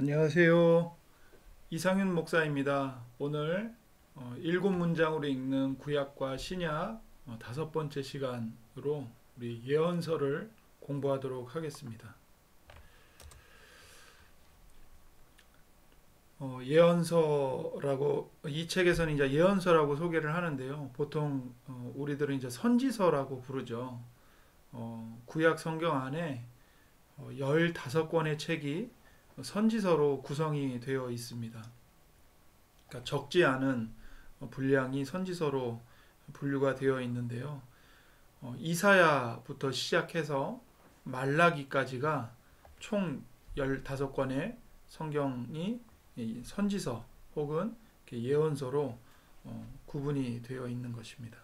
안녕하세요. 이상윤 목사입니다. 오늘 일곱 문장으로 읽는 구약과 신약 다섯 번째 시간으로 우리 예언서를 공부하도록 하겠습니다. 예언서라고 이 책에서는 이제 예언서라고 소개를 하는데요. 보통 우리들은 이제 선지서라고 부르죠. 구약 성경 안에 15권의 책이 선지서로 구성이 되어 있습니다. 그러니까 적지 않은 분량이 선지서로 분류가 되어 있는데요. 이사야부터 시작해서 말라기까지가 총 15권의 성경이 선지서 혹은 예언서로 구분이 되어 있는 것입니다.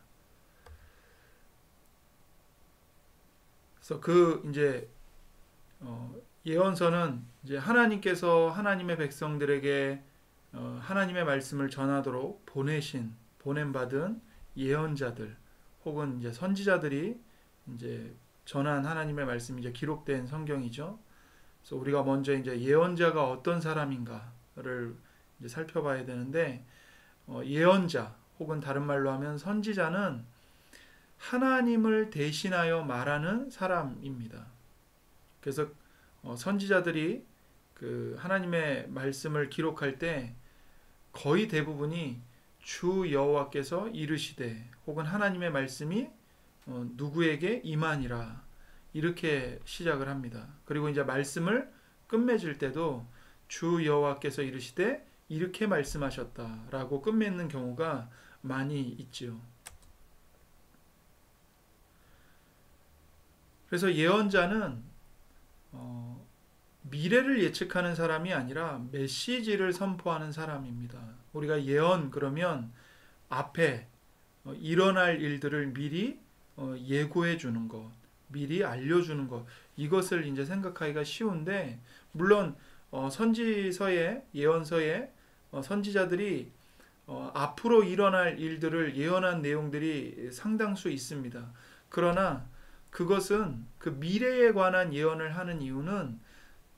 그래서 이제 예언서는 이제 하나님께서 하나님의 백성들에게 하나님의 말씀을 전하도록 보냄받은 예언자들 혹은 이제 선지자들이 이제 전한 하나님의 말씀이 이제 기록된 성경이죠. 그래서 우리가 먼저 이제 예언자가 어떤 사람인가를 이제 살펴봐야 되는데, 예언자 혹은 다른 말로 하면 선지자는 하나님을 대신하여 말하는 사람입니다. 그래서 선지자들이 그 하나님의 말씀을 기록할 때 거의 대부분이 주 여호와께서 이르시되 혹은 하나님의 말씀이 누구에게 임하니라 이렇게 시작을 합니다. 그리고 이제 말씀을 끝맺을 때도 주 여호와께서 이르시되 이렇게 말씀하셨다라고 끝맺는 경우가 많이 있지요. 그래서 예언자는 미래를 예측하는 사람이 아니라 메시지를 선포하는 사람입니다. 우리가 예언 그러면 앞에 일어날 일들을 미리 예고해 주는 것, 미리 알려주는 것, 이것을 이제 생각하기가 쉬운데, 물론 선지서에 예언서에 선지자들이 앞으로 일어날 일들을 예언한 내용들이 상당수 있습니다. 그러나 그것은 그 미래에 관한 예언을 하는 이유는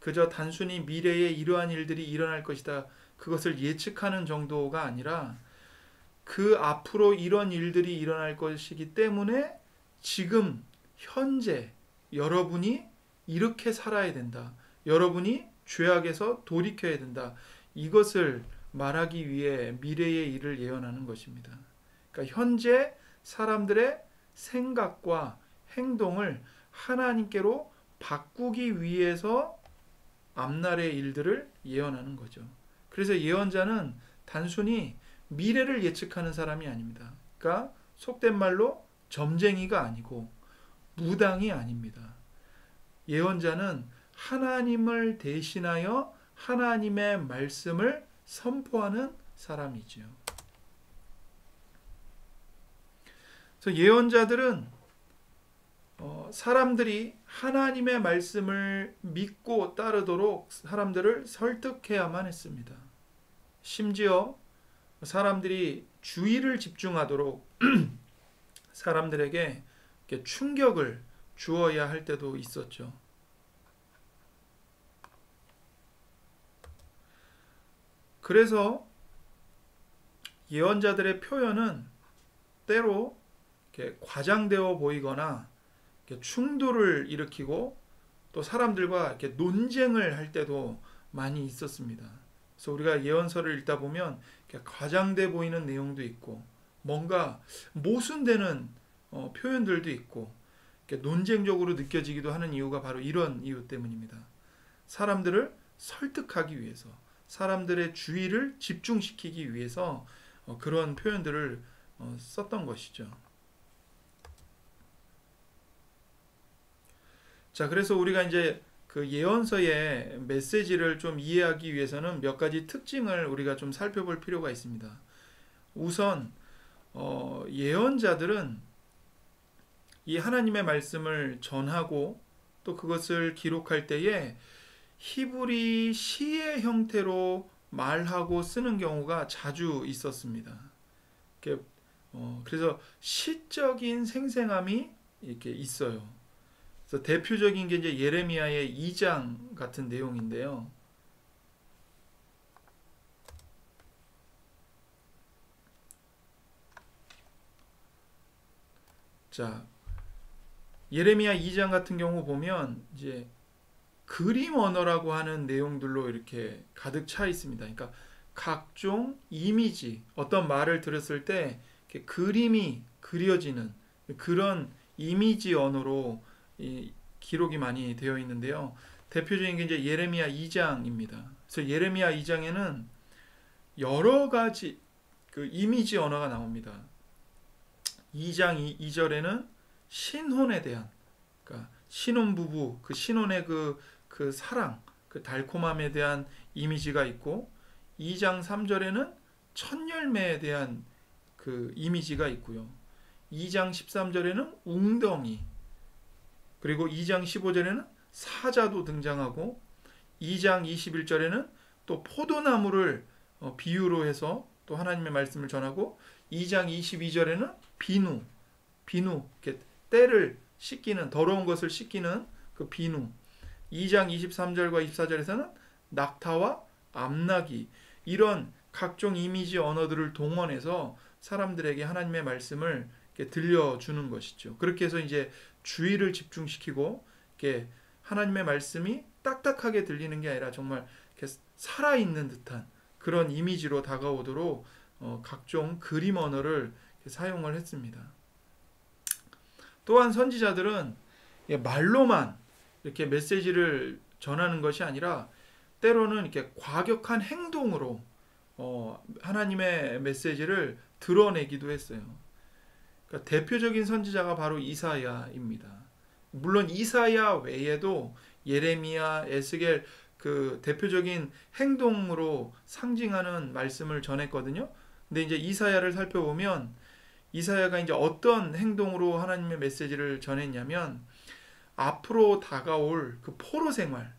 그저 단순히 미래에 이러한 일들이 일어날 것이다, 그것을 예측하는 정도가 아니라 그 앞으로 이런 일들이 일어날 것이기 때문에 지금 현재 여러분이 이렇게 살아야 된다, 여러분이 죄악에서 돌이켜야 된다, 이것을 말하기 위해 미래의 일을 예언하는 것입니다. 그러니까 현재 사람들의 생각과 행동을 하나님께로 바꾸기 위해서 앞날의 일들을 예언하는 거죠. 그래서 예언자는 단순히 미래를 예측하는 사람이 아닙니다. 그러니까 속된 말로 점쟁이가 아니고 무당이 아닙니다. 예언자는 하나님을 대신하여 하나님의 말씀을 선포하는 사람이지요. 그래서 예언자들은 사람들이 하나님의 말씀을 믿고 따르도록 사람들을 설득해야만 했습니다. 심지어 사람들이 주의를 집중하도록 사람들에게 충격을 주어야 할 때도 있었죠. 그래서 예언자들의 표현은 때로 과장되어 보이거나 충돌을 일으키고 또 사람들과 이렇게 논쟁을 할 때도 많이 있었습니다. 그래서 우리가 예언서를 읽다 보면 과장돼 보이는 내용도 있고 뭔가 모순되는 표현들도 있고 논쟁적으로 느껴지기도 하는 이유가 바로 이런 이유 때문입니다. 사람들을 설득하기 위해서, 사람들의 주의를 집중시키기 위해서 그런 표현들을 썼던 것이죠. 자, 그래서 우리가 이제 그 예언서의 메시지를 좀 이해하기 위해서는 몇 가지 특징을 우리가 좀 살펴볼 필요가 있습니다. 우선 예언자들은 이 하나님의 말씀을 전하고 또 그것을 기록할 때에 히브리 시의 형태로 말하고 쓰는 경우가 자주 있었습니다. 그래서 시적인 생생함이 이렇게 있어요. 그래서 대표적인 게 이제 예레미야의 2장 같은 내용인데요. 자, 예레미야 2장 같은 경우 보면 이제 그림 언어라고 하는 내용들로 이렇게 가득 차 있습니다. 그러니까 각종 이미지, 어떤 말을 들었을 때 이렇게 그림이 그려지는 그런 이미지 언어로 기록이 많이 되어 있는데요. 대표적인 게 이제 예레미야 2장입니다. 그래서 예레미야 2장에는 여러 가지 그 이미지 언어가 나옵니다. 2장 2절에는 신혼에 대한, 그러니까 신혼부부, 그 신혼의 그 사랑, 그 달콤함에 대한 이미지가 있고, 2장 3절에는 첫 열매에 대한 그 이미지가 있고요. 2장 13절에는 웅덩이, 그리고 2장 15절에는 사자도 등장하고, 2장 21절에는 또 포도나무를 비유로 해서 또 하나님의 말씀을 전하고, 2장 22절에는 비누, 이렇게 때를 씻기는, 더러운 것을 씻기는 그 비누, 2장 23절과 24절에서는 낙타와 암나기, 이런 각종 이미지 언어들을 동원해서 사람들에게 하나님의 말씀을 이렇게 들려주는 것이죠. 그렇게 해서 이제 주의를 집중시키고, 이렇게 하나님의 말씀이 딱딱하게 들리는 게 아니라 정말 이렇게 살아있는 듯한 그런 이미지로 다가오도록 각종 그림 언어를 사용을 했습니다. 또한 선지자들은 말로만 이렇게 메시지를 전하는 것이 아니라 때로는 이렇게 과격한 행동으로 하나님의 메시지를 드러내기도 했어요. 그러니까 대표적인 선지자가 바로 이사야입니다. 물론 이사야 외에도 예레미야, 에스겔, 그 대표적인 행동으로 상징하는 말씀을 전했거든요. 근데 이제 이사야를 살펴보면 이사야가 이제 어떤 행동으로 하나님의 메시지를 전했냐면, 앞으로 다가올 그 포로 생활,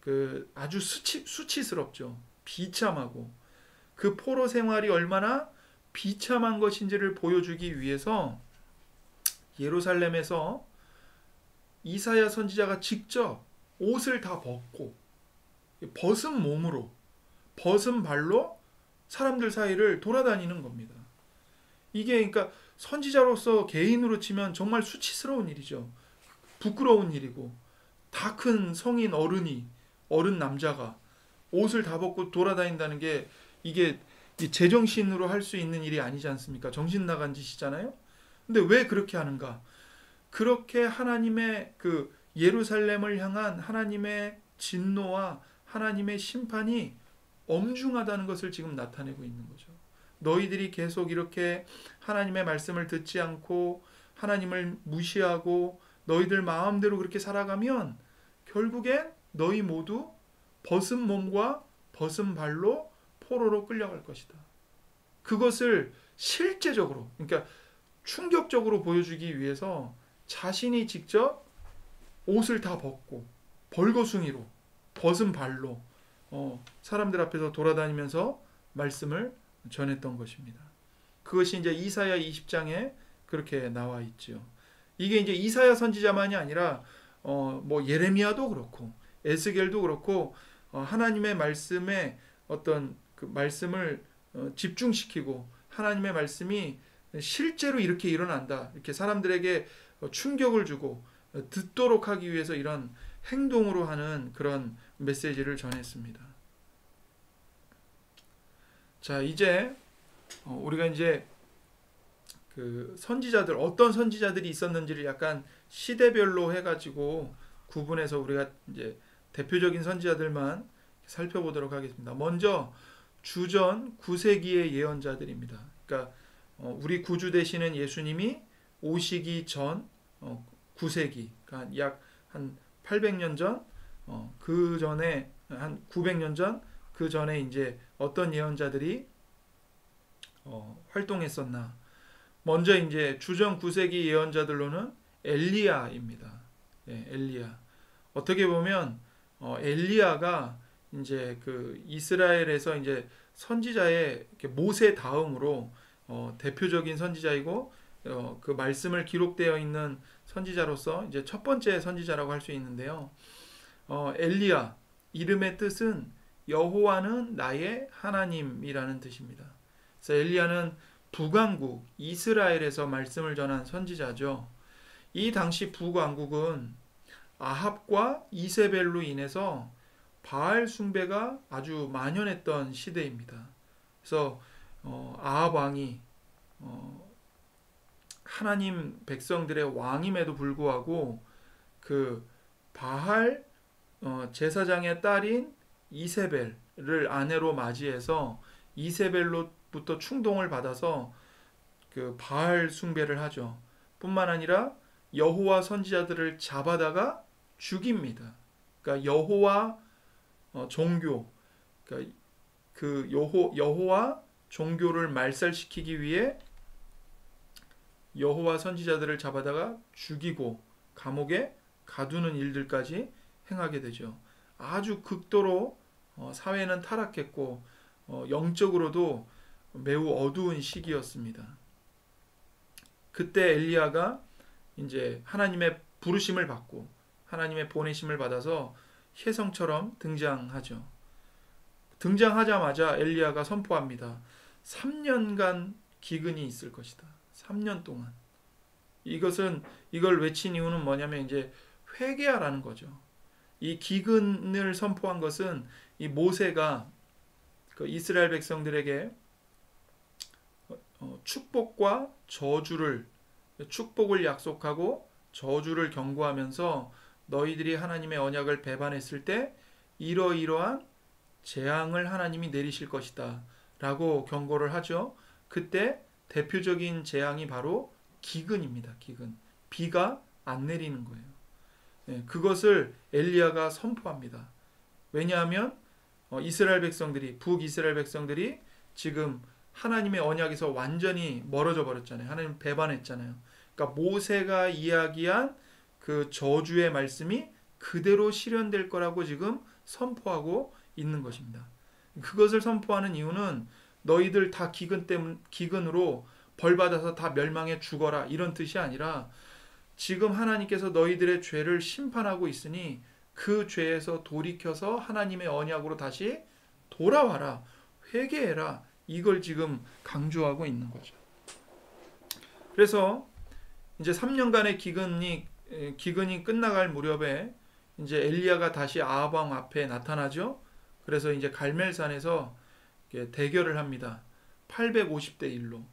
그 아주 수치스럽죠. 비참하고, 그 포로 생활이 얼마나 비참한 것인지를 보여주기 위해서 예루살렘에서 이사야 선지자가 직접 옷을 다 벗고 벗은 몸으로, 벗은 발로 사람들 사이를 돌아다니는 겁니다. 이게 그러니까 선지자로서 개인으로 치면 정말 수치스러운 일이죠. 부끄러운 일이고, 다 큰 성인 어른 남자가 옷을 다 벗고 돌아다닌다는 게, 이게 제정신으로 할 수 있는 일이 아니지 않습니까? 정신 나간 짓이잖아요. 근데 왜 그렇게 하는가? 그렇게 하나님의 그 예루살렘을 향한 하나님의 진노와 하나님의 심판이 엄중하다는 것을 지금 나타내고 있는 거죠. 너희들이 계속 이렇게 하나님의 말씀을 듣지 않고 하나님을 무시하고 너희들 마음대로 그렇게 살아가면 결국엔 너희 모두 벗은 몸과 벗은 발로 포로로 끌려갈 것이다. 그것을 실제적으로, 그러니까 충격적으로 보여주기 위해서 자신이 직접 옷을 다 벗고 벌거숭이로 벗은 발로 사람들 앞에서 돌아다니면서 말씀을 전했던 것입니다. 그것이 이제 이사야 20장에 그렇게 나와 있죠. 이게 이제 이사야 선지자만이 아니라 뭐 예레미야도 그렇고 에스겔도 그렇고 하나님의 말씀에 어떤 그 말씀을 집중시키고 하나님의 말씀이 실제로 이렇게 일어난다, 이렇게 사람들에게 충격을 주고 듣도록 하기 위해서 이런 행동으로 하는 그런 메시지를 전했습니다. 자, 이제 우리가 이제 그 선지자들, 어떤 선지자들이 있었는지를 약간 시대별로 해가지고 구분해서 우리가 이제 대표적인 선지자들만 살펴보도록 하겠습니다. 먼저 주전 9세기의 예언자들입니다. 그러니까 우리 구주 되시는 예수님이 오시기 전 9세기, 그러니까 약 한 800년 전, 그 전에 한 900년 전, 그 전에 이제 어떤 예언자들이 활동했었나. 먼저 이제 주전 9세기 예언자들로는 엘리야입니다. 예, 엘리야. 어떻게 보면 엘리야가 이제 그 이스라엘에서 이제 선지자의 모세 다음으로 대표적인 선지자이고, 그 말씀을 기록되어 있는 선지자로서 이제 첫 번째 선지자라고 할 수 있는데요. 엘리야, 이름의 뜻은 여호와는 나의 하나님이라는 뜻입니다. 그래서 엘리야는 북왕국 이스라엘에서 말씀을 전한 선지자죠. 이 당시 북왕국은 아합과 이세벨로 인해서 바알 숭배가 아주 만연했던 시대입니다. 그래서 아합 왕이 하나님 백성들의 왕임에도 불구하고 그 바할 제사장의 딸인 이세벨을 아내로 맞이해서 이세벨로부터 충동을 받아서 그 바알 숭배를 하죠. 뿐만 아니라 여호와 선지자들을 잡아다가 죽입니다. 그러니까 여호와 종교, 그러니까 그 여호와 종교를 말살시키기 위해 여호와 선지자들을 잡아다가 죽이고 감옥에 가두는 일들까지 행하게 되죠. 아주 극도로 사회는 타락했고 영적으로도 매우 어두운 시기였습니다. 그때 엘리야가 이제 하나님의 부르심을 받고 하나님의 보내심을 받아서 혜성처럼 등장하죠. 등장하자마자 엘리야가 선포합니다. 3년간 기근이 있을 것이다. 3년 동안. 이걸 외친 이유는 뭐냐면 이제 회개하라는 거죠. 이 기근을 선포한 것은 이 모세가 그 이스라엘 백성들에게 축복과 축복을 약속하고 저주를 경고하면서 너희들이 하나님의 언약을 배반했을 때 이러이러한 재앙을 하나님이 내리실 것이다 라고 경고를 하죠. 그때 대표적인 재앙이 바로 기근입니다. 기근. 비가 안 내리는 거예요. 그것을 엘리야가 선포합니다. 왜냐하면 이스라엘 백성들이 북이스라엘 백성들이 지금 하나님의 언약에서 완전히 멀어져 버렸잖아요. 하나님 배반했잖아요. 그러니까 모세가 이야기한 그 저주의 말씀이 그대로 실현될 거라고 지금 선포하고 있는 것입니다. 그것을 선포하는 이유는 너희들 다 기근으로 벌 받아서 다 멸망해 죽어라 이런 뜻이 아니라 지금 하나님께서 너희들의 죄를 심판하고 있으니 그 죄에서 돌이켜서 하나님의 언약으로 다시 돌아와라. 회개해라. 이걸 지금 강조하고 있는 거죠. 그래서 이제 3년간의 기근이 끝나갈 무렵에 이제 엘리야가 다시 아합 왕 앞에 나타나죠. 그래서 이제 갈멜산에서 대결을 합니다. 850대 1로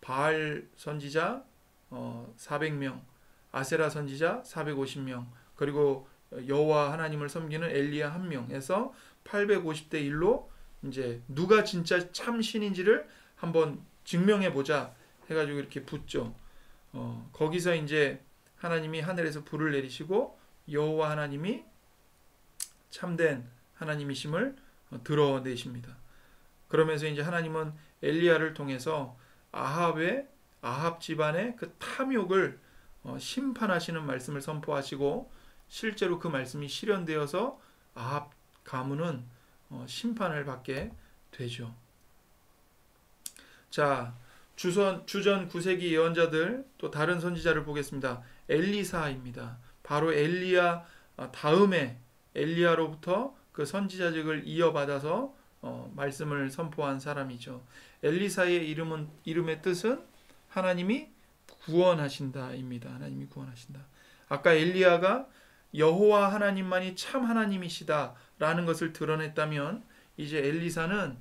바알 선지자 400명, 아세라 선지자 450명, 그리고 여호와 하나님을 섬기는 엘리야 1명에서 850대 1로 이제 누가 진짜 참 신인지를 한번 증명해 보자 해가지고 이렇게 붙죠. 거기서 이제 하나님이 하늘에서 불을 내리시고 여호와 하나님이 참된 하나님이심을 드러내십니다. 그러면서 이제 하나님은 엘리야를 통해서 아합 집안의 그 탐욕을 심판하시는 말씀을 선포하시고 실제로 그 말씀이 실현되어서 아합 가문은 심판을 받게 되죠. 자, 주전 9세기 예언자들 또 다른 선지자를 보겠습니다. 엘리사입니다. 바로 엘리야 다음에 엘리야로부터 그 선지자직을 이어받아서 말씀을 선포한 사람이죠. 엘리사의 이름의 뜻은 하나님이 구원하신다입니다. 하나님이 구원하신다. 아까 엘리야가 여호와 하나님만이 참 하나님이시다라는 것을 드러냈다면 이제 엘리사는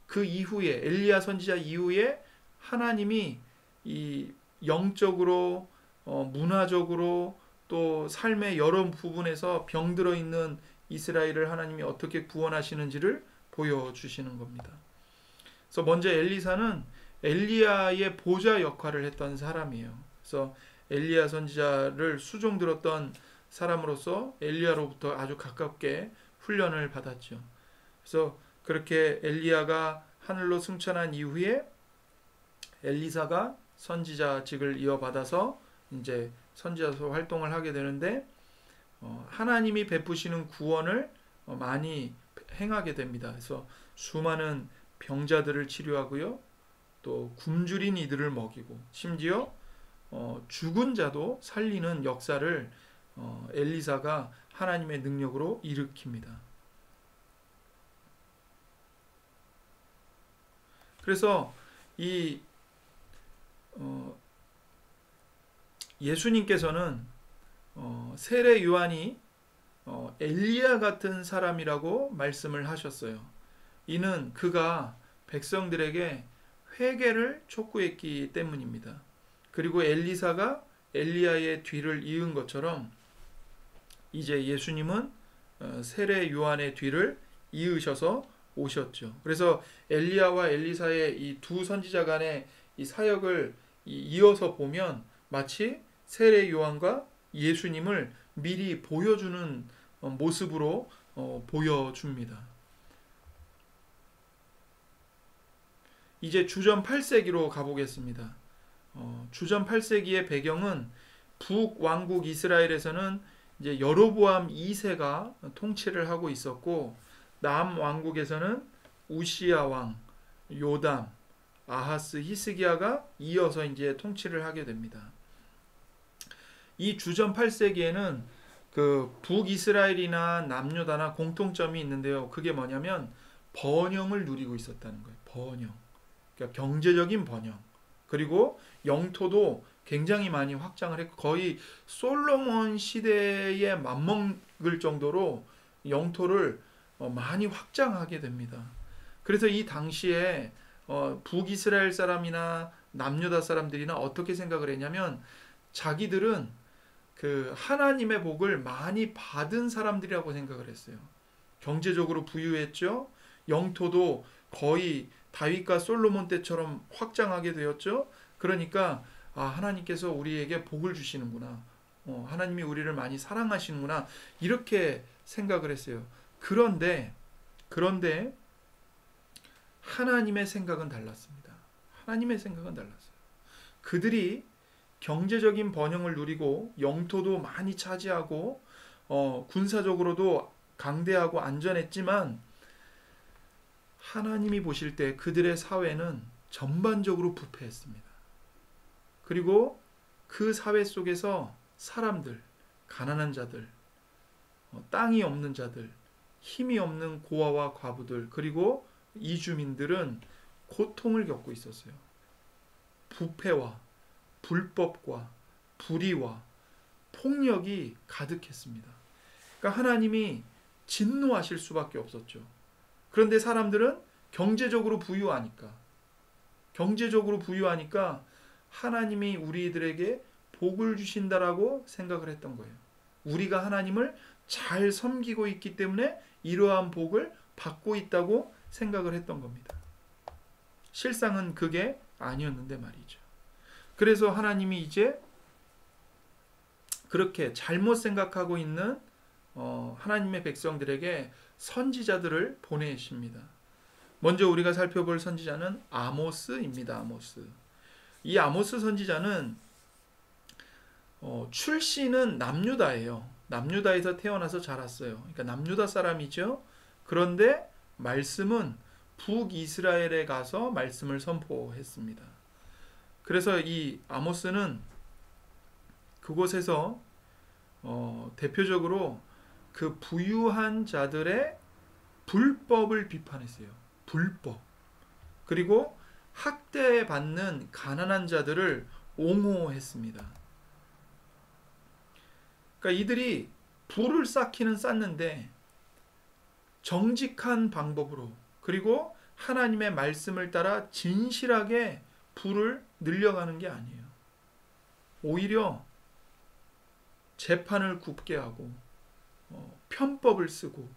그 이후에 엘리야 선지자 이후에 하나님이 이 영적으로 문화적으로 또 삶의 여러 부분에서 병들어 있는 이스라엘을 하나님이 어떻게 구원하시는지를 보여주시는 겁니다. 그래서 먼저 엘리사는 엘리야의 보좌 역할을 했던 사람이에요. 그래서 엘리야 선지자를 수종들었던 사람으로서 엘리야로부터 아주 가깝게 훈련을 받았죠. 그래서 그렇게 엘리야가 하늘로 승천한 이후에 엘리사가 선지자직을 이어받아서 이제 선지자로 활동을 하게 되는데 하나님이 베푸시는 구원을 많이 행하게 됩니다. 그래서 수많은 병자들을 치료하고요, 또 굶주린 이들을 먹이고 심지어 죽은 자도 살리는 역사를 엘리사가 하나님의 능력으로 일으킵니다. 그래서 이 예수님께서는 세례 요한이 엘리야 같은 사람이라고 말씀을 하셨어요. 이는 그가 백성들에게 회개를 촉구했기 때문입니다. 그리고 엘리사가 엘리야의 뒤를 이은 것처럼 이제 예수님은 세례 요한의 뒤를 이으셔서 오셨죠. 그래서 엘리야와 엘리사의 이 두 선지자 간의 이 사역을 이어서 보면 마치 세례 요한과 예수님을 미리 보여주는 모습으로 보여줍니다. 이제 주전 8세기로 가보겠습니다. 주전 8세기의 배경은 북왕국 이스라엘에서는 이제 여로보암 2세가 통치를 하고 있었고, 남왕국에서는 우시야 왕, 요담, 아하스, 히스기야가 이어서 이제 통치를 하게 됩니다. 이 주전 8세기에는 그 북이스라엘이나 남유다나 공통점이 있는데요. 그게 뭐냐면 번영을 누리고 있었다는 거예요. 번영. 그러니까 경제적인 번영. 그리고 영토도 굉장히 많이 확장을 했고 거의 솔로몬 시대에 맞먹을 정도로 영토를 많이 확장하게 됩니다. 그래서 이 당시에 북이스라엘 사람이나 남유다 사람들이나 어떻게 생각을 했냐면 자기들은 그 하나님의 복을 많이 받은 사람들이라고 생각을 했어요. 경제적으로 부유했죠. 영토도 거의 다윗과 솔로몬 때처럼 확장하게 되었죠. 그러니까 하나님께서 우리에게 복을 주시는구나. 하나님이 우리를 많이 사랑하시는구나. 이렇게 생각을 했어요. 그런데 하나님의 생각은 달랐습니다. 하나님의 생각은 달랐어요. 그들이 경제적인 번영을 누리고 영토도 많이 차지하고 군사적으로도 강대하고 안전했지만 하나님이 보실 때 그들의 사회는 전반적으로 부패했습니다. 그리고 그 사회 속에서 사람들, 가난한 자들, 땅이 없는 자들, 힘이 없는 고아와 과부들, 그리고 이주민들은 고통을 겪고 있었어요. 부패와 불법과 불의와 폭력이 가득했습니다. 그러니까 하나님이 진노하실 수밖에 없었죠. 그런데 사람들은 경제적으로 부유하니까 하나님이 우리들에게 복을 주신다라고 생각을 했던 거예요. 우리가 하나님을 잘 섬기고 있기 때문에 이러한 복을 받고 있다고 생각을 했던 겁니다. 실상은 그게 아니었는데 말이죠. 그래서 하나님이 이제 그렇게 잘못 생각하고 있는 하나님의 백성들에게 선지자들을 보내십니다. 먼저 우리가 살펴볼 선지자는 아모스입니다. 아모스. 이 아모스 선지자는 출신은 남유다예요. 남유다에서 태어나서 자랐어요. 그러니까 남유다 사람이죠. 그런데 말씀은 북이스라엘에 가서 말씀을 선포했습니다. 그래서 이 아모스는 그곳에서 대표적으로 그 부유한 자들의 불법을 비판했어요. 불법. 그리고 학대받는 가난한 자들을 옹호했습니다. 그러니까 이들이 부를 쌓기는 쌓는데 정직한 방법으로 그리고 하나님의 말씀을 따라 진실하게 부를 늘려가는 게 아니에요. 오히려 재판을 굽게 하고 편법을 쓰고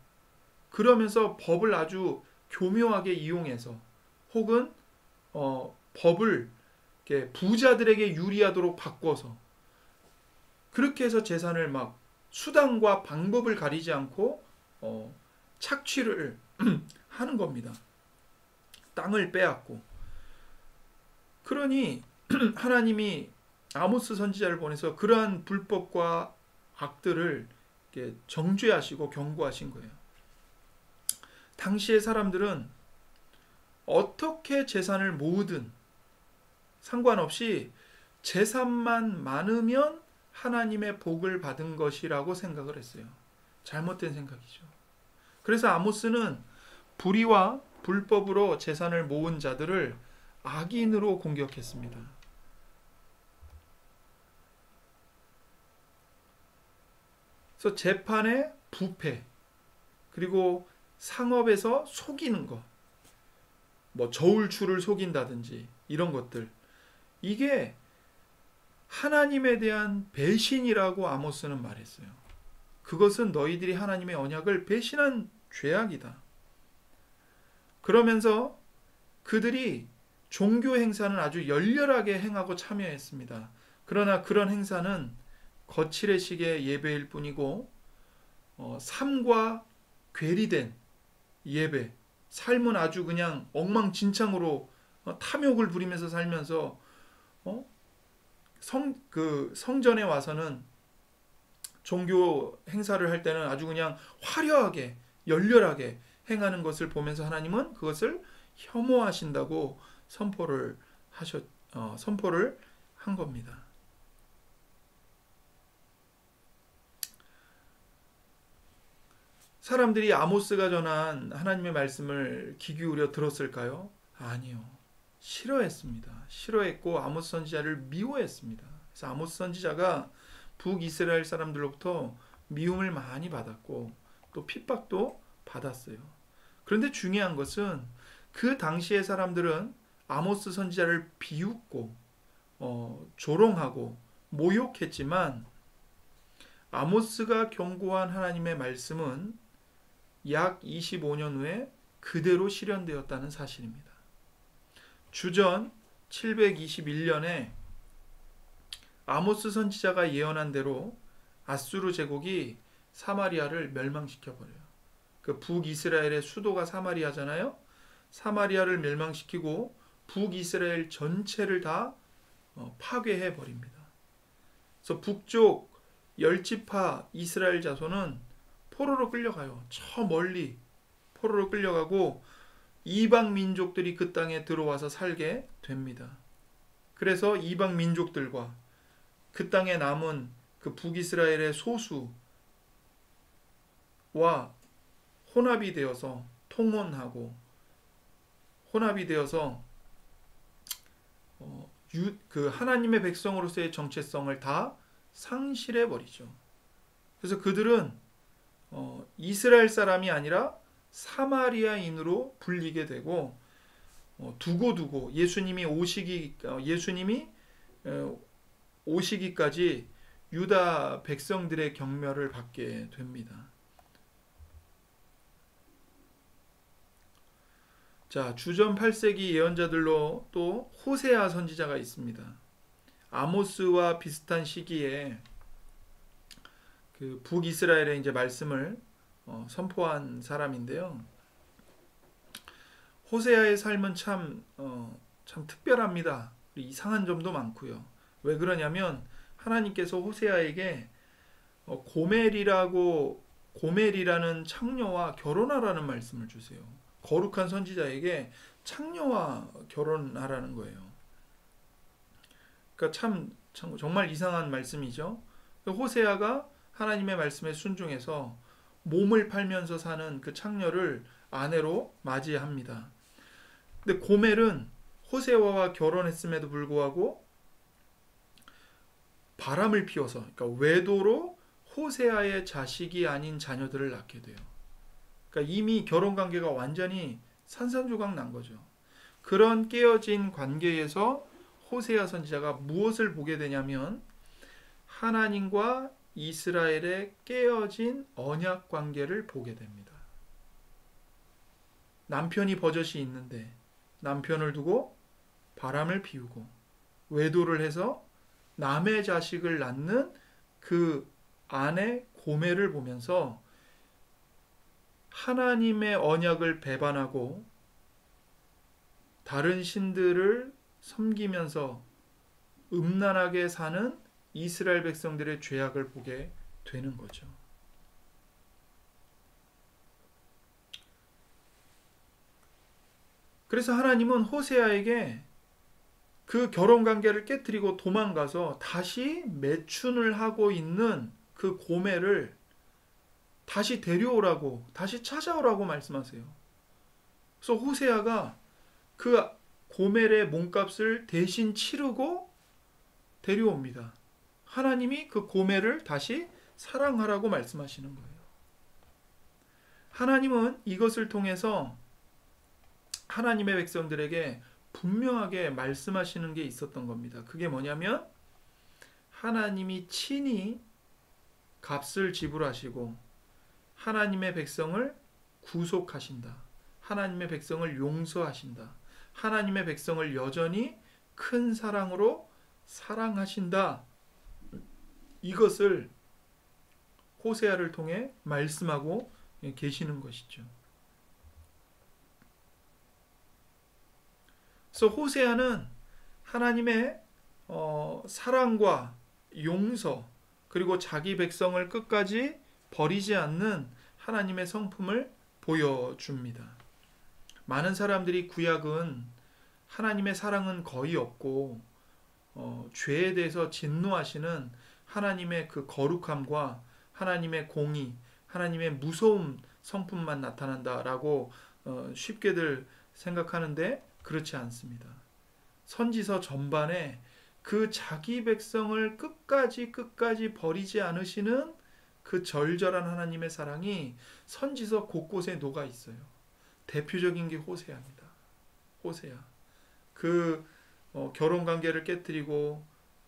그러면서 법을 아주 교묘하게 이용해서 혹은 법을 이렇게 부자들에게 유리하도록 바꿔서 그렇게 해서 재산을 막 수단과 방법을 가리지 않고 착취를 하는 겁니다. 땅을 빼앗고. 그러니 하나님이 아모스 선지자를 보내서 그러한 불법과 악들을 정죄하시고 경고하신 거예요. 당시의 사람들은 어떻게 재산을 모으든 상관없이 재산만 많으면 하나님의 복을 받은 것이라고 생각을 했어요. 잘못된 생각이죠. 그래서 아모스는 불의와 불법으로 재산을 모은 자들을 악인으로 공격했습니다. 그래서 재판의 부패, 그리고 상업에서 속이는 거, 뭐 저울추를 속인다든지 이런 것들, 이게 하나님에 대한 배신이라고 아모스는 말했어요. 그것은 너희들이 하나님의 언약을 배신한 죄악이다. 그러면서 그들이 종교 행사는 아주 열렬하게 행하고 참여했습니다. 그러나 그런 행사는 거칠의식의 예배일 뿐이고 삶과 괴리된 예배, 삶은 아주 그냥 엉망진창으로 탐욕을 부리면서 살면서 성전에 와서는 종교 행사를 할 때는 아주 그냥 화려하게 열렬하게 행하는 것을 보면서 하나님은 그것을 혐오하신다고 선포를 한 겁니다. 사람들이 아모스가 전한 하나님의 말씀을 귀 기울여 들었을까요? 아니요. 싫어했습니다. 싫어했고 아모스 선지자를 미워했습니다. 그래서 아모스 선지자가 북이스라엘 사람들로부터 미움을 많이 받았고 또 핍박도 받았어요. 그런데 중요한 것은 그 당시의 사람들은 아모스 선지자를 비웃고 조롱하고 모욕했지만 아모스가 경고한 하나님의 말씀은 약 25년 후에 그대로 실현되었다는 사실입니다. 주전 721년에 아모스 선지자가 예언한 대로 아수르 제국이 사마리아를 멸망시켜버려요. 그 북이스라엘의 수도가 사마리아잖아요. 사마리아를 멸망시키고 북이스라엘 전체를 다 파괴해버립니다. 그래서 북쪽 열지파 이스라엘 자손은 포로로 끌려가요. 저 멀리 포로로 끌려가고 이방 민족들이 그 땅에 들어와서 살게 됩니다. 그래서 이방 민족들과 그 땅에 남은 그 북이스라엘의 소수와 혼합이 되어서 통혼하고 혼합이 되어서 그 하나님의 백성으로서의 정체성을 다 상실해 버리죠. 그래서 그들은 이스라엘 사람이 아니라 사마리아인으로 불리게 되고 두고두고 예수님이 오시기까지 유다 백성들의 경멸을 받게 됩니다. 자, 주전 8세기 예언자들로 또 호세아 선지자가 있습니다. 아모스와 비슷한 시기에 그 북이스라엘의 이제 말씀을 선포한 사람인데요. 호세아의 삶은 참 특별합니다. 이상한 점도 많고요. 왜 그러냐면 하나님께서 호세아에게 고멜이라는 창녀와 결혼하라는 말씀을 주세요. 거룩한 선지자에게 창녀와 결혼하라는 거예요. 그러니까 정말 이상한 말씀이죠. 호세아가 하나님의 말씀에 순종해서 몸을 팔면서 사는 그 창녀를 아내로 맞이합니다. 근데 고멜은 호세아와 결혼했음에도 불구하고 바람을 피워서, 그러니까 외도로 호세아의 자식이 아닌 자녀들을 낳게 돼요. 그러니까 이미 결혼 관계가 완전히 산산조각 난 거죠. 그런 깨어진 관계에서 호세아 선지자가 무엇을 보게 되냐면 하나님과 이스라엘의 깨어진 언약 관계를 보게 됩니다. 남편이 버젓이 있는데 남편을 두고 바람을 피우고 외도를 해서 남의 자식을 낳는 그 아내 고멜을 보면서 하나님의 언약을 배반하고 다른 신들을 섬기면서 음란하게 사는 이스라엘 백성들의 죄악을 보게 되는 거죠. 그래서 하나님은 호세아에게 그 결혼관계를 깨뜨리고 도망가서 다시 매춘을 하고 있는 그 고멜을 다시 데려오라고, 다시 찾아오라고 말씀하세요. 그래서 호세아가 그 고멜의 몸값을 대신 치르고 데려옵니다. 하나님이 그 고멜을 다시 사랑하라고 말씀하시는 거예요. 하나님은 이것을 통해서 하나님의 백성들에게 분명하게 말씀하시는 게 있었던 겁니다. 그게 뭐냐면 하나님이 친히 값을 지불하시고 하나님의 백성을 구속하신다. 하나님의 백성을 용서하신다. 하나님의 백성을 여전히 큰 사랑으로 사랑하신다. 이것을 호세아를 통해 말씀하고 계시는 것이죠. 그래서 호세아는 하나님의 사랑과 용서 그리고 자기 백성을 끝까지 버리지 않는 하나님의 성품을 보여줍니다. 많은 사람들이 구약은 하나님의 사랑은 거의 없고 죄에 대해서 진노하시는 하나님의 그 거룩함과 하나님의 공의, 하나님의 무서운 성품만 나타난다라고 쉽게들 생각하는데 그렇지 않습니다. 선지서 전반에 그 자기 백성을 끝까지 버리지 않으시는 그 절절한 하나님의 사랑이 선지서 곳곳에 녹아 있어요. 대표적인 게 호세아입니다. 호세아. 그 결혼 관계를 깨뜨리고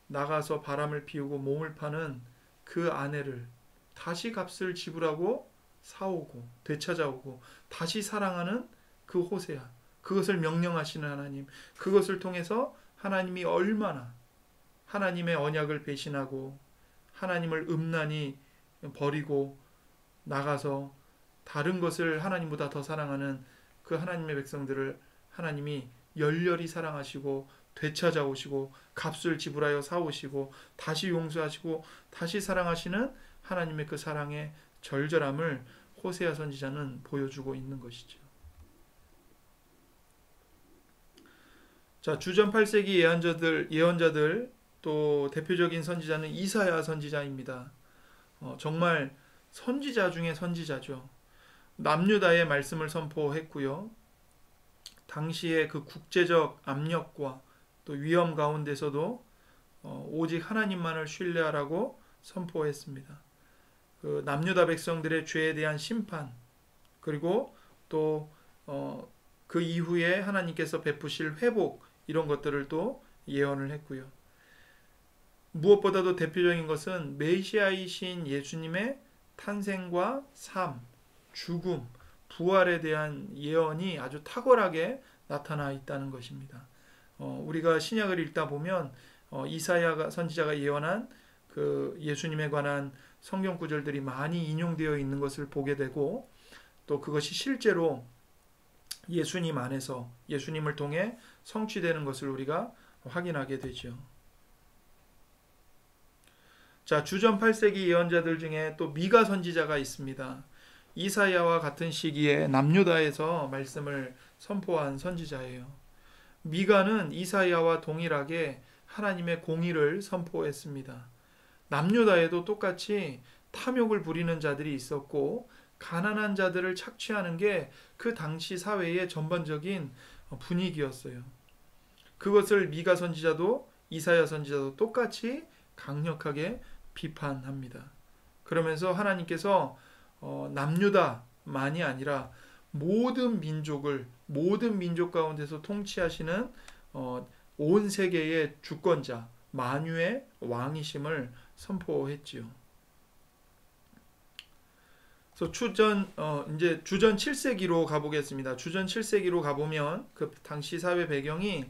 나가서 바람을 피우고 몸을 파는 그 아내를 다시 값을 지불하고 사오고 되찾아오고 다시 사랑하는 그 호세아. 그것을 명령하시는 하나님. 그것을 통해서 하나님이 얼마나 하나님의 언약을 배신하고 하나님을 음란히 버리고 나가서 다른 것을 하나님보다 더 사랑하는 그 하나님의 백성들을 하나님이 열렬히 사랑하시고 되찾아오시고 값을 지불하여 사오시고 다시 용서하시고 다시 사랑하시는 하나님의 그 사랑의 절절함을 호세아 선지자는 보여주고 있는 것이죠. 자, 주전 8세기 예언자들 또 대표적인 선지자는 이사야 선지자입니다. 정말 선지자 중에 선지자죠. 남유다의 말씀을 선포했고요. 당시의 그 국제적 압력과 또 위험 가운데서도 오직 하나님만을 신뢰하라고 선포했습니다. 그 남유다 백성들의 죄에 대한 심판 그리고 또 그 이후에 하나님께서 베푸실 회복 이런 것들을 또 예언을 했고요. 무엇보다도 대표적인 것은 메시아이신 예수님의 탄생과 삶, 죽음, 부활에 대한 예언이 아주 탁월하게 나타나 있다는 것입니다. 우리가 신약을 읽다 보면 이사야 선지자가 예언한 그 예수님에 관한 성경 구절들이 많이 인용되어 있는 것을 보게 되고 또 그것이 실제로 예수님 안에서 예수님을 통해 성취되는 것을 우리가 확인하게 되죠. 자, 주전 8세기 예언자들 중에 또 미가 선지자가 있습니다. 이사야와 같은 시기에 남유다에서 말씀을 선포한 선지자예요. 미가는 이사야와 동일하게 하나님의 공의를 선포했습니다. 남유다에도 똑같이 탐욕을 부리는 자들이 있었고 가난한 자들을 착취하는 게 그 당시 사회의 전반적인 분위기였어요. 그것을 미가 선지자도 이사야 선지자도 똑같이 강력하게 비판합니다. 그러면서 하나님께서 남유다만이 아니라 모든 민족 가운데서 통치하시는 온 세계의 주권자 만유의 왕이심을 선포했지요. 그래서 이제 주전 7세기로 가보겠습니다. 주전 7세기로 가보면 그 당시 사회 배경이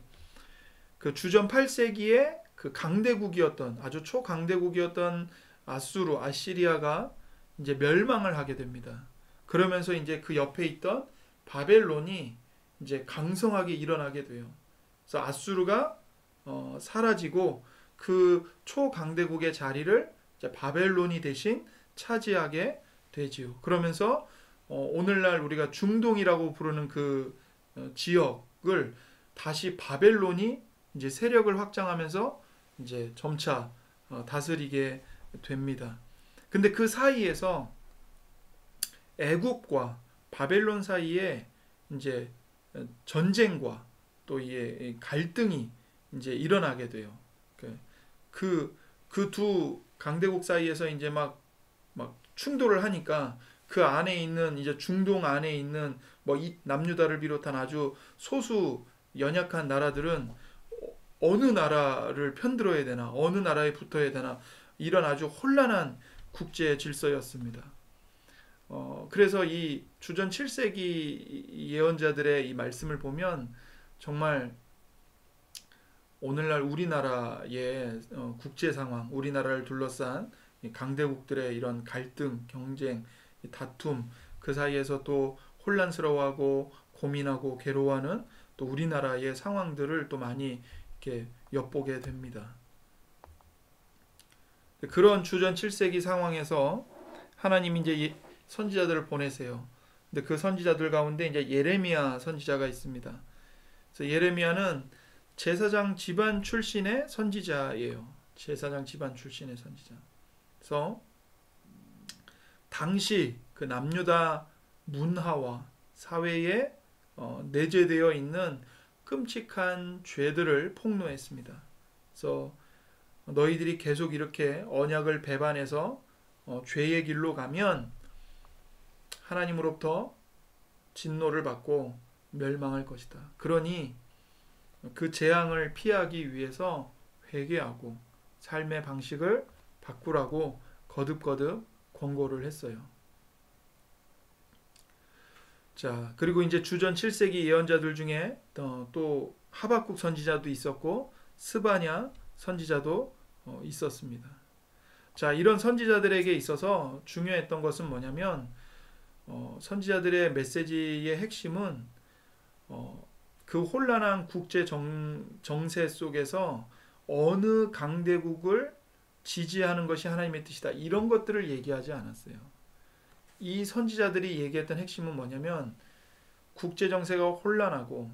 그 주전 8세기에 그 강대국이었던 아주 초강대국이었던 아시리아가 이제 멸망을 하게 됩니다. 그러면서 이제 그 옆에 있던 바벨론이 이제 강성하게 일어나게 돼요. 그래서 아수르가 사라지고 그 초강대국의 자리를 이제 바벨론이 대신 차지하게 되지요. 그러면서 오늘날 우리가 중동이라고 부르는 그 지역을 다시 바벨론이 이제 세력을 확장하면서 이제 점차 다스리게 됩니다. 근데 그 사이에서 애굽과 바벨론 사이에 이제 전쟁과 또 이 갈등이 이제 일어나게 돼요. 그 두 강대국 사이에서 이제 막 막 충돌을 하니까 그 안에 있는 이제 중동 안에 있는 뭐 이 남유다를 비롯한 아주 소수 연약한 나라들은 어느 나라를 편들어야 되나, 어느 나라에 붙어야 되나, 이런 아주 혼란한 국제 질서였습니다. 그래서 이 주전 7세기 예언자들의 이 말씀을 보면 정말 오늘날 우리나라의 국제 상황, 우리나라를 둘러싼 강대국들의 이런 갈등, 경쟁, 다툼, 그 사이에서 또 혼란스러워하고 고민하고 괴로워하는 또 우리나라의 상황들을 또 많이 이렇게 엿보게 됩니다. 그런 주전 7세기 상황에서 하나님이 이제 선지자들을 보내세요. 근데 그 선지자들 가운데 이제 예레미야 선지자가 있습니다. 그래서 예레미야는 제사장 집안 출신의 선지자예요. 제사장 집안 출신의 선지자. 그래서 당시 그 남유다 문화와 사회에 내재되어 있는 끔찍한 죄들을 폭로했습니다. 그래서 너희들이 계속 이렇게 언약을 배반해서 죄의 길로 가면 하나님으로부터 진노를 받고 멸망할 것이다. 그러니 그 재앙을 피하기 위해서 회개하고 삶의 방식을 바꾸라고 거듭거듭 권고를 했어요. 자, 그리고 이제 주전 7세기 예언자들 중에 또 하박국 선지자도 있었고 스바냐 선지자도 있었습니다. 자, 이런 선지자들에게 있어서 중요했던 것은 뭐냐면 선지자들의 메시지의 핵심은 그 혼란한 국제 정세 속에서 어느 강대국을 지지하는 것이 하나님의 뜻이다. 이런 것들을 얘기하지 않았어요. 이 선지자들이 얘기했던 핵심은 뭐냐면 국제 정세가 혼란하고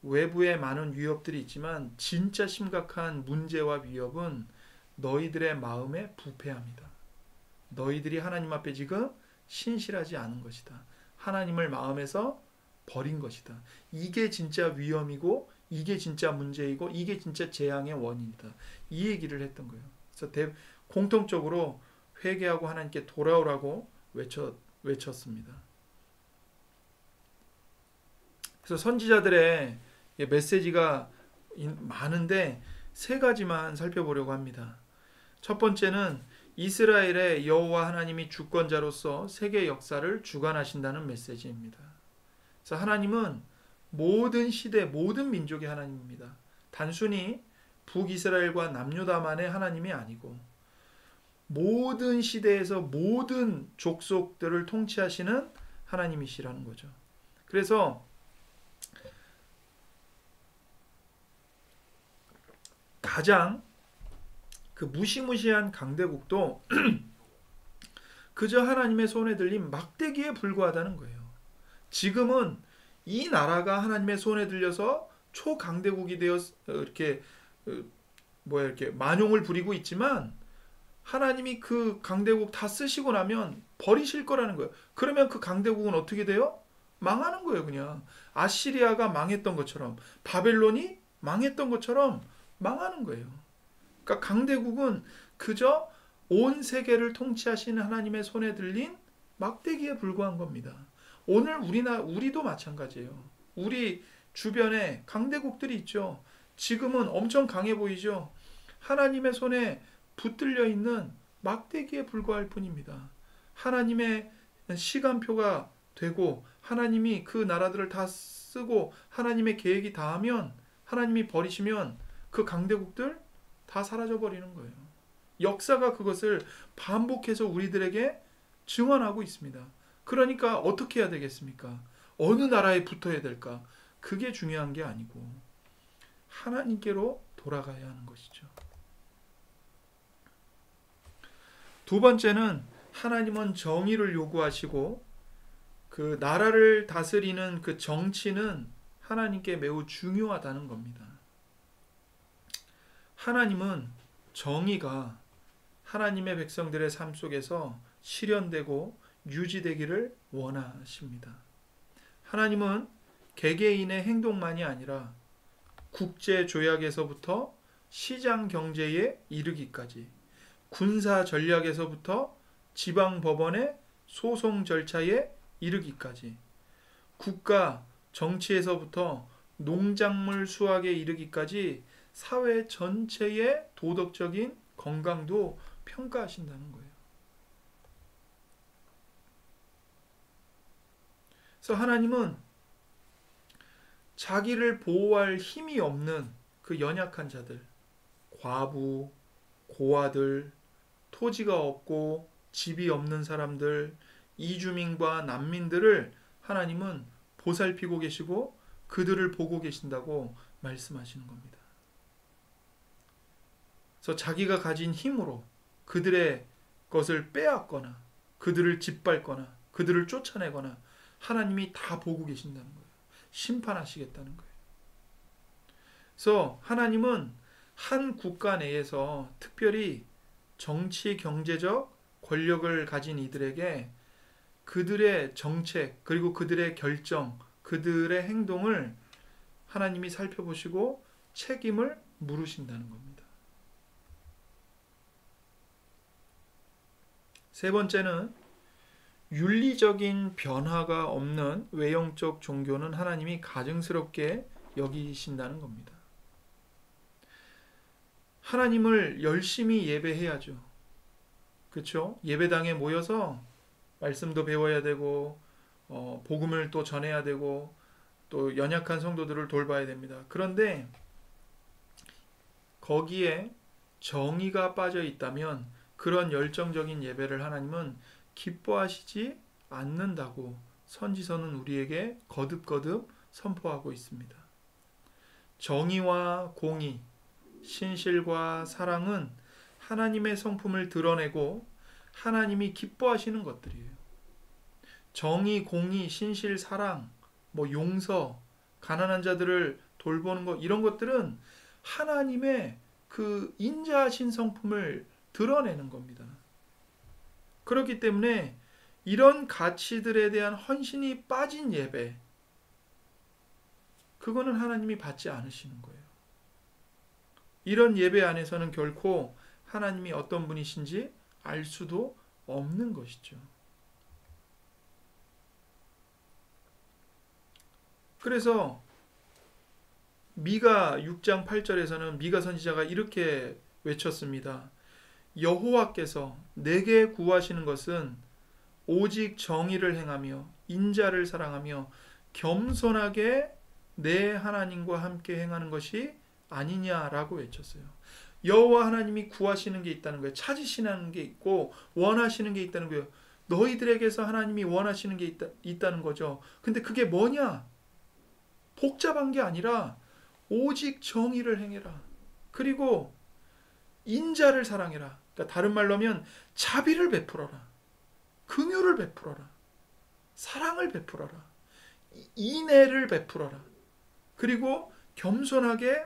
외부에 많은 위협들이 있지만 진짜 심각한 문제와 위협은 너희들의 마음의 부패함이다. 너희들이 하나님 앞에 지금 신실하지 않은 것이다. 하나님을 마음에서 버린 것이다. 이게 진짜 위험이고 이게 진짜 문제이고 이게 진짜 재앙의 원인이다. 이 얘기를 했던 거예요. 그래서 공통적으로 회개하고 하나님께 돌아오라고 외쳤습니다. 그래서 선지자들의 메시지가 많은데 세 가지만 살펴보려고 합니다. 첫 번째는 이스라엘의 여호와 하나님이 주권자로서 세계 역사를 주관하신다는 메시지입니다. 그래서 하나님은 모든 시대, 모든 민족의 하나님입니다. 단순히 북이스라엘과 남유다만의 하나님이 아니고 모든 시대에서 모든 족속들을 통치하시는 하나님이시라는 거죠. 그래서 가장 그 무시무시한 강대국도 그저 하나님의 손에 들린 막대기에 불과하다는 거예요. 지금은 이 나라가 하나님의 손에 들려서 초강대국이 되어 이렇게 만용을 부리고 있지만 하나님이 그 강대국 다 쓰시고 나면 버리실 거라는 거예요. 그러면 그 강대국은 어떻게 돼요? 망하는 거예요. 그냥 아시리아가 망했던 것처럼, 바벨론이 망했던 것처럼 망하는 거예요. 그러니까 강대국은 그저 온 세계를 통치하시는 하나님의 손에 들린 막대기에 불과한 겁니다. 오늘 우리도 마찬가지예요. 우리 주변에 강대국들이 있죠. 지금은 엄청 강해 보이죠. 하나님의 손에 붙들려 있는 막대기에 불과할 뿐입니다. 하나님의 시간표가 되고 하나님이 그 나라들을 다 쓰고 하나님의 계획이 다 하면, 하나님이 버리시면 그 강대국들 다 사라져 버리는 거예요. 역사가 그것을 반복해서 우리들에게 증언하고 있습니다. 그러니까 어떻게 해야 되겠습니까? 어느 나라에 붙어야 될까? 그게 중요한 게 아니고 하나님께로 돌아가야 하는 것이죠. 두 번째는 하나님은 정의를 요구하시고 그 나라를 다스리는 그 정치는 하나님께 매우 중요하다는 겁니다. 하나님은 정의가 하나님의 백성들의 삶 속에서 실현되고 유지되기를 원하십니다. 하나님은 개개인의 행동만이 아니라 국제 조약에서부터 시장 경제에 이르기까지, 군사 전략에서부터 지방 법원의 소송 절차에 이르기까지, 국가 정치에서부터 농작물 수확에 이르기까지 사회 전체의 도덕적인 건강도 평가하신다는 거예요. 그래서 하나님은 자기를 보호할 힘이 없는 그 연약한 자들, 과부, 고아들, 토지가 없고 집이 없는 사람들, 이주민과 난민들을 하나님은 보살피고 계시고 그들을 보고 계신다고 말씀하시는 겁니다. 그래서 자기가 가진 힘으로 그들의 것을 빼앗거나 그들을 짓밟거나 그들을 쫓아내거나 하나님이 다 보고 계신다는 거예요. 심판하시겠다는 거예요. 그래서 하나님은 한 국가 내에서 특별히 정치, 경제적 권력을 가진 이들에게 그들의 정책, 그리고 그들의 결정, 그들의 행동을 하나님이 살펴보시고 책임을 물으신다는 겁니다. 세 번째는 윤리적인 변화가 없는 외형적 종교는 하나님이 가증스럽게 여기신다는 겁니다. 하나님을 열심히 예배해야죠. 그렇죠? 예배당에 모여서 말씀도 배워야 되고 복음을 또 전해야 되고 또 연약한 성도들을 돌봐야 됩니다. 그런데 거기에 정의가 빠져 있다면 그런 열정적인 예배를 하나님은 기뻐하시지 않는다고 선지서는 우리에게 거듭거듭 선포하고 있습니다. 정의와 공의, 신실과 사랑은 하나님의 성품을 드러내고 하나님이 기뻐하시는 것들이에요. 정의, 공의, 신실, 사랑, 용서, 가난한 자들을 돌보는 것, 이런 것들은 하나님의 그 인자하신 성품을 드러내는 겁니다. 그렇기 때문에 이런 가치들에 대한 헌신이 빠진 예배, 그거는 하나님이 받지 않으시는 거예요. 이런 예배 안에서는 결코 하나님이 어떤 분이신지 알 수도 없는 것이죠. 그래서 미가 6장 8절에서는 미가 선지자가 이렇게 외쳤습니다. 여호와께서 내게 구하시는 것은 오직 정의를 행하며 인자를 사랑하며 겸손하게 내 하나님과 함께 행하는 것이 아니냐라고 외쳤어요. 여호와 하나님이 구하시는 게 있다는 거예요. 찾으시는 게 있고 원하시는 게 있다는 거예요. 너희들에게서 하나님이 원하시는 게 있다는 거죠. 근데 그게 뭐냐? 복잡한 게 아니라 오직 정의를 행해라. 그리고 인자를 사랑해라. 그러니까 다른 말로 하면 자비를 베풀어라. 긍휼을 베풀어라. 사랑을 베풀어라. 인애를 베풀어라. 그리고 겸손하게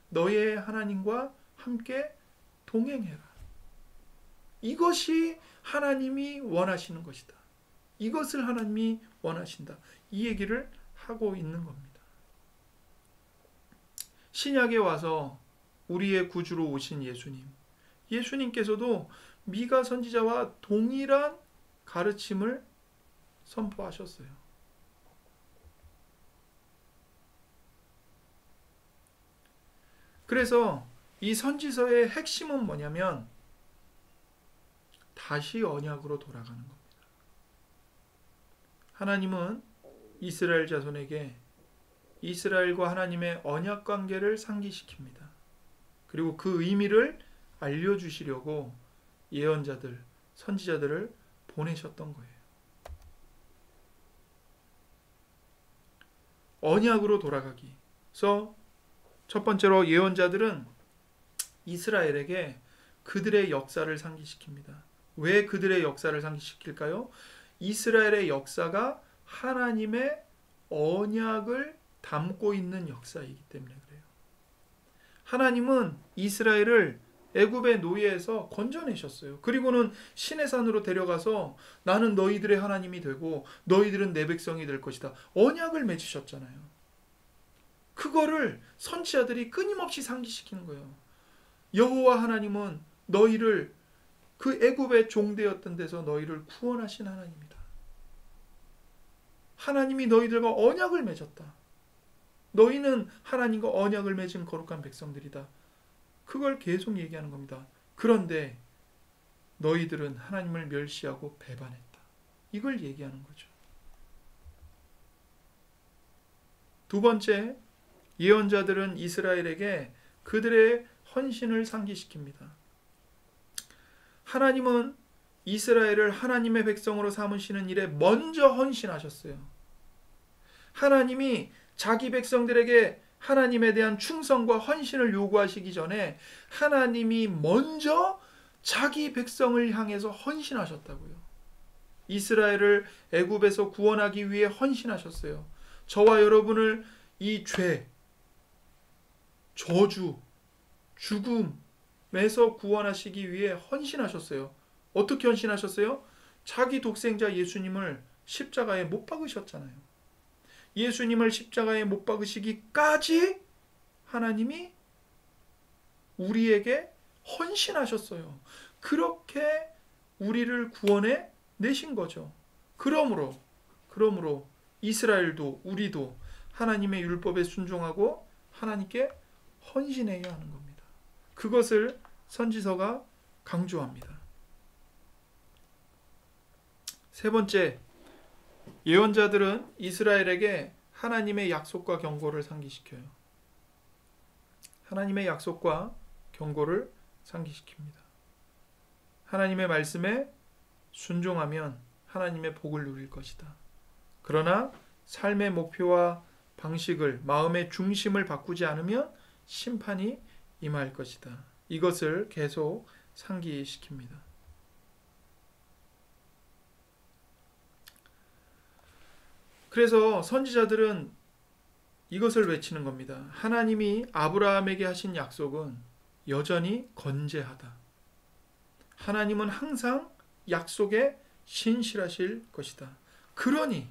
너의 하나님과 함께 동행해라. 이것이 하나님이 원하시는 것이다. 이것을 하나님이 원하신다. 이 얘기를 하고 있는 겁니다. 신약에 와서 우리의 구주로 오신 예수님께서도 미가 선지자와 동일한 가르침을 선포하셨어요. 그래서 이 선지서의 핵심은 뭐냐면 다시 언약으로 돌아가는 겁니다. 하나님은 이스라엘 자손에게 이스라엘과 하나님의 언약 관계를 상기시킵니다. 그리고 그 의미를 알려주시려고 예언자들, 선지자들을 보내셨던 거예요. 언약으로 돌아가기. 그래서 첫 번째로 예언자들은 이스라엘에게 그들의 역사를 상기시킵니다. 왜 그들의 역사를 상기시킬까요? 이스라엘의 역사가 하나님의 언약을 담고 있는 역사이기 때문에 그래요. 하나님은 이스라엘을 애굽의 노예에서 건져내셨어요. 그리고는 시내산으로 데려가서 나는 너희들의 하나님이 되고 너희들은 내 백성이 될 것이다. 언약을 맺으셨잖아요. 그거를 선지자들이 끊임없이 상기시키는 거예요. 여호와 하나님은 너희를 그 애굽의 종되었던 데서 너희를 구원하신 하나님이다. 하나님이 너희들과 언약을 맺었다. 너희는 하나님과 언약을 맺은 거룩한 백성들이다. 그걸 계속 얘기하는 겁니다. 그런데 너희들은 하나님을 멸시하고 배반했다. 이걸 얘기하는 거죠. 두 번째, 예언자들은 이스라엘에게 그들의 헌신을 상기시킵니다. 하나님은 이스라엘을 하나님의 백성으로 삼으시는 일에 먼저 헌신하셨어요. 하나님이 자기 백성들에게 하나님에 대한 충성과 헌신을 요구하시기 전에 하나님이 먼저 자기 백성을 향해서 헌신하셨다고요. 이스라엘을 애굽에서 구원하기 위해 헌신하셨어요. 저와 여러분을 이 죄, 저주, 죽음에서 구원하시기 위해 헌신하셨어요. 어떻게 헌신하셨어요? 자기 독생자 예수님을 십자가에 못 박으셨잖아요. 예수님을 십자가에 못 박으시기까지 하나님이 우리에게 헌신하셨어요. 그렇게 우리를 구원해 내신 거죠. 그러므로 이스라엘도 우리도 하나님의 율법에 순종하고 하나님께 헌신해야 하는 겁니다. 그것을 선지서가 강조합니다. 세 번째, 예언자들은 이스라엘에게 하나님의 약속과 경고를 상기시켜요. 하나님의 약속과 경고를 상기시킵니다. 하나님의 말씀에 순종하면 하나님의 복을 누릴 것이다. 그러나 삶의 목표와 방식을, 마음의 중심을 바꾸지 않으면 심판이 임할 것이다. 이것을 계속 상기시킵니다. 그래서 선지자들은 이것을 외치는 겁니다. 하나님이 아브라함에게 하신 약속은 여전히 건재하다. 하나님은 항상 약속에 신실하실 것이다. 그러니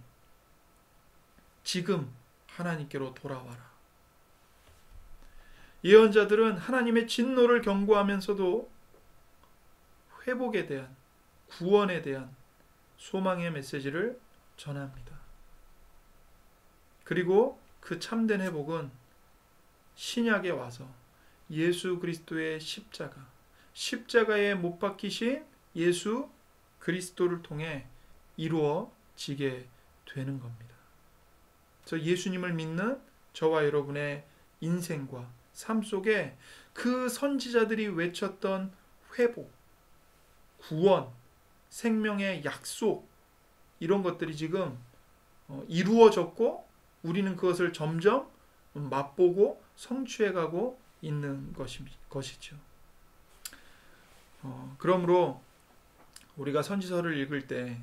지금 하나님께로 돌아와라. 예언자들은 하나님의 진노를 경고하면서도 회복에 대한, 구원에 대한 소망의 메시지를 전합니다. 그리고 그 참된 회복은 신약에 와서 예수 그리스도의 십자가에 못 박히신 예수 그리스도를 통해 이루어지게 되는 겁니다. 그래서 예수님을 믿는 저와 여러분의 인생과 삶 속에 그 선지자들이 외쳤던 회복, 구원, 생명의 약속, 이런 것들이 지금 이루어졌고 우리는 그것을 점점 맛보고 성취해가고 있는 것이죠. 그러므로 우리가 선지서를 읽을 때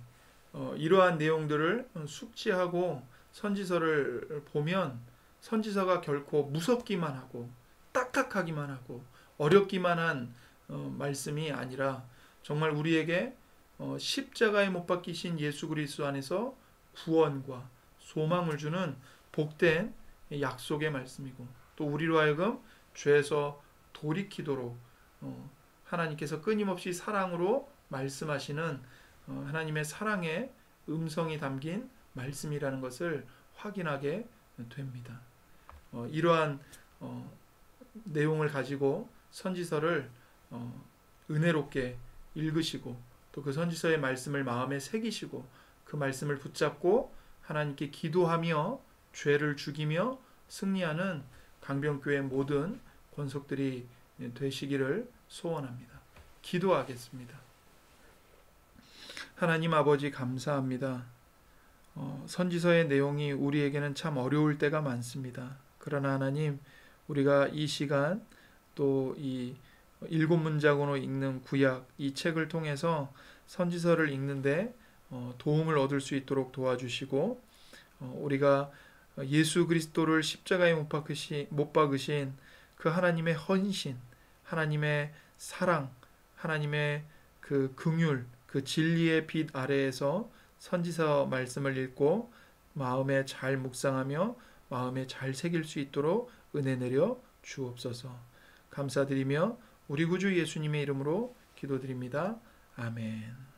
이러한 내용들을 숙지하고 선지서를 보면 선지서가 결코 무섭기만 하고 딱딱하기만 하고 어렵기만 한 말씀이 아니라 정말 우리에게 십자가에 못 박히신 예수 그리스도 안에서 구원과 소망을 주는 복된 약속의 말씀이고, 또 우리로 하여금 죄에서 돌이키도록 하나님께서 끊임없이 사랑으로 말씀하시는 하나님의 사랑의 음성이 담긴 말씀이라는 것을 확인하게 됩니다. 이러한 내용을 가지고 선지서를 은혜롭게 읽으시고 또 그 선지서의 말씀을 마음에 새기시고 그 말씀을 붙잡고 하나님께 기도하며 죄를 죽이며 승리하는 강변교회 모든 권속들이 되시기를 소원합니다. 기도하겠습니다. 하나님 아버지 감사합니다. 선지서의 내용이 우리에게는 참 어려울 때가 많습니다. 그러나 하나님, 우리가 이 시간 또 이 7문장으로 읽는 구약 이 책을 통해서 선지서를 읽는데 도움을 얻을 수 있도록 도와주시고, 우리가 예수 그리스도를 십자가에 못 박으신 그 하나님의 헌신, 하나님의 사랑, 하나님의 그 긍휼, 그 진리의 빛 아래에서 선지서 말씀을 읽고 마음에 잘 묵상하며 마음에 잘 새길 수 있도록 은혜 내려 주옵소서. 감사드리며 우리 구주 예수님의 이름으로 기도드립니다. 아멘.